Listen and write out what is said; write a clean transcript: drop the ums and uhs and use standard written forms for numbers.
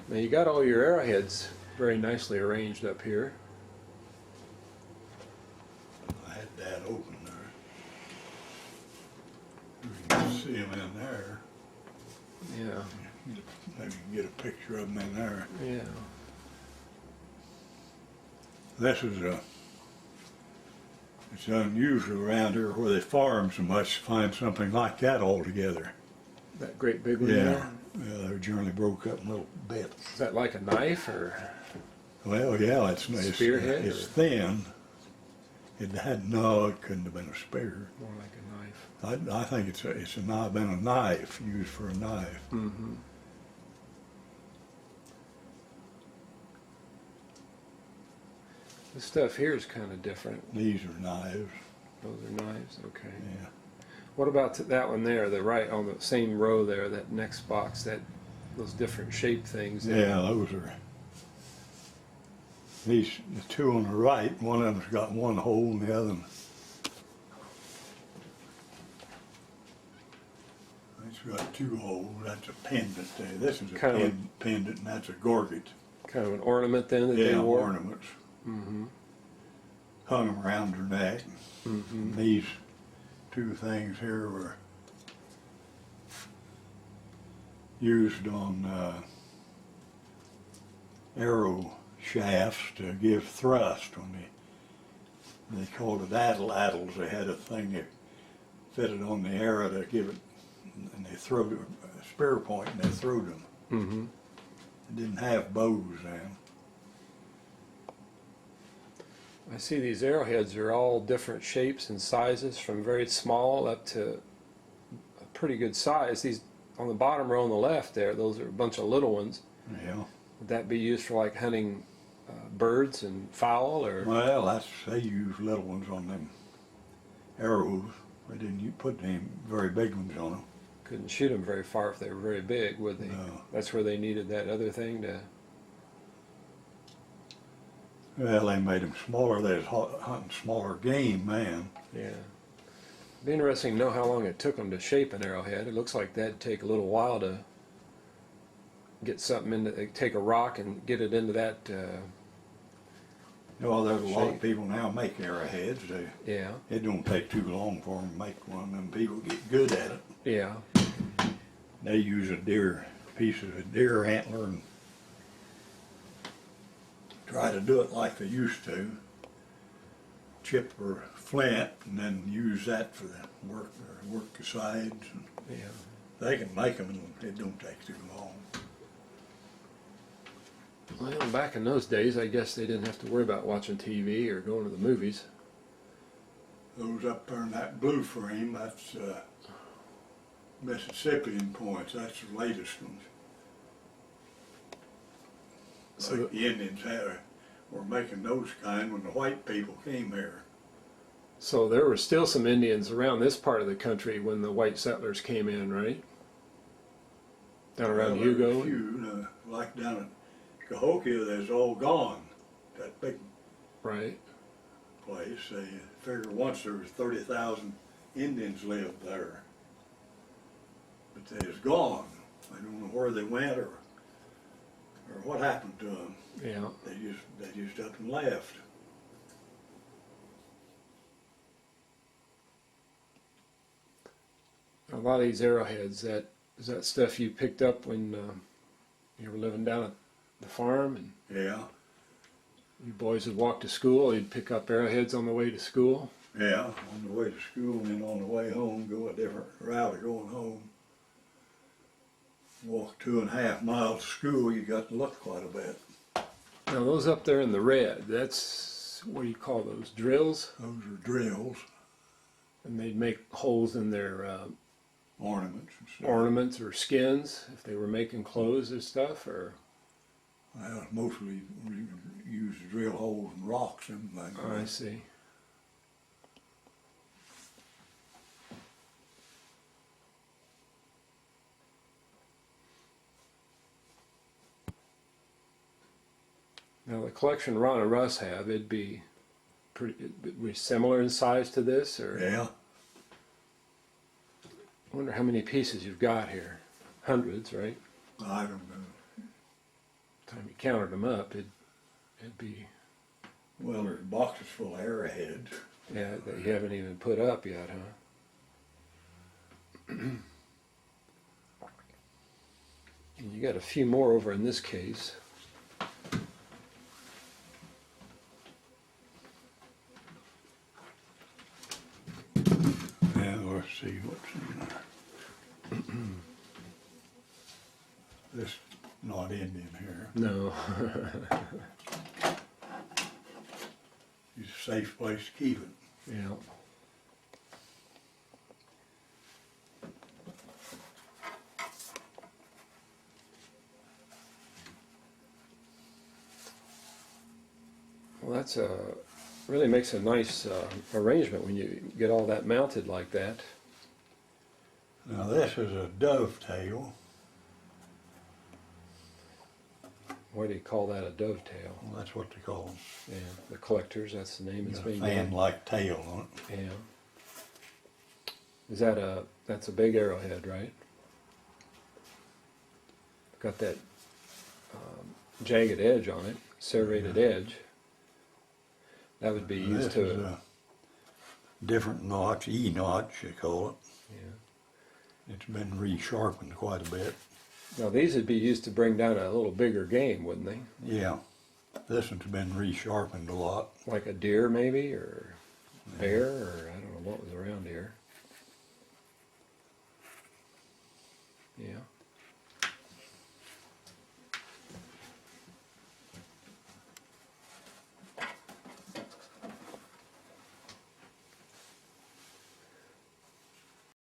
Now you got all your arrowheads very nicely arranged up here. I had that open there. You can see them in there. Yeah. Maybe get a picture of them in there. Yeah. This is it's unusual around here where they farm so much to find something like that altogether. That great big one Yeah, there? yeah, they're generally broke up in little bits. Is that like a knife or? Well, yeah, it's Spearhead it's or? thin. It couldn't have been a spear. More like a knife. I think it's been a knife used for a knife. Mm-hmm. This stuff here is kind of different. These are knives. Those are knives, okay. Yeah. What about that one there, the right on the same row there, that next box, those different shape things there? Yeah, those are. The two on the right, one of them's got one hole and the other one. It's got two holes. That's a pendant there. This is a Kind of a- pendant, and that's a gorget. Kind of an ornament then that they Yeah, wore? ornaments. Mm-hmm. Hung them around her neck. Mm-hmm. These two things here were used on arrow shafts to give thrust. When they called it addles. They had a thing that fitted on the arrow to give it, and they throwed a spear point and they throwed them. Mm-hmm. They didn't have bows then. I see these arrowheads are all different shapes and sizes, from very small up to a pretty good size. These on the bottom row on the left there, those are a bunch of little ones. Yeah. Would that be used for like hunting birds and fowl, or? Well, they use little ones on them arrows. They didn't put any very big ones on them. Couldn't shoot them very far if they were very big, would they? No. That's where they needed that other thing to. Well, they made them smaller. They was hunting smaller game, man. Yeah. It'd be interesting to know how long it took them to shape an arrowhead. It looks like that'd take a little while to get something into. They take a rock and get it into that. Well, there's a lot Shape. of people now make arrowheads. Yeah. It don't take too long for them to make one. Them people get good at it. Yeah. They use a piece of a deer antler and try to do it like they used to. Chip or flint, and then use that for the work the sides. And Yeah. they can make them, and it don't take too long. Well, back in those days, I guess they didn't have to worry about watching TV or going to the movies. Those up there in that blue frame, that's Mississippian points. That's the latest ones. So Like the Indians were making those kind when the white people came here. So there were still some Indians around this part of the country when the white settlers came in, right? Down around Well, there were Hugo. a few, like down at Cahokia, there's all gone. That big Right. place. They figure once there was 30,000 Indians lived there, but they was gone. I don't know where they went or what happened to them. Yeah. They just up and left. A lot of these arrowheads, is that stuff you picked up when you were living down at the farm, and Yeah, you boys would walk to school. You'd pick up arrowheads on the way to school. yeah. On the way to school and then on the way home, go a different route of going home. Walk 2.5 miles to school, you got to look quite a bit. Now those up there in the red, that's what do you call those, drills? Those are drills, And they'd make holes in their ornaments and stuff. ornaments or skins if they were making clothes or stuff, or. Well, mostly we use drill holes and rocks and things. Oh, I see. Now the collection Ron and Russ have, it'd be similar in size to this, or? Yeah, I wonder how many pieces you've got here. Hundreds, right? I don't know. counted them up, it'd be, Well, there's boxes full of arrowheads. yeah, that you haven't even put up yet, huh? And you got a few more over in this case. Yeah, let's see what's in there. This not Indian here. No. It's a safe place to keep it. Yeah. Well, that's really makes a nice arrangement when you get all that mounted like that. Now this is a dovetail. Why do you call that a dovetail? Well, that's what they call them. Yeah, the collectors, that's the name it's Got a being given. fan-like tail on it. Yeah. Is that that's a big arrowhead, right? Got that jagged edge on it, serrated edge. That would be used This to, is a different notch, E-notch they call it. yeah. It's been resharpened quite a bit. Now these would be used to bring down a little bigger game, wouldn't they? Yeah, this one's been resharpened a lot. Like a deer maybe, or bear, or I don't know what was around here.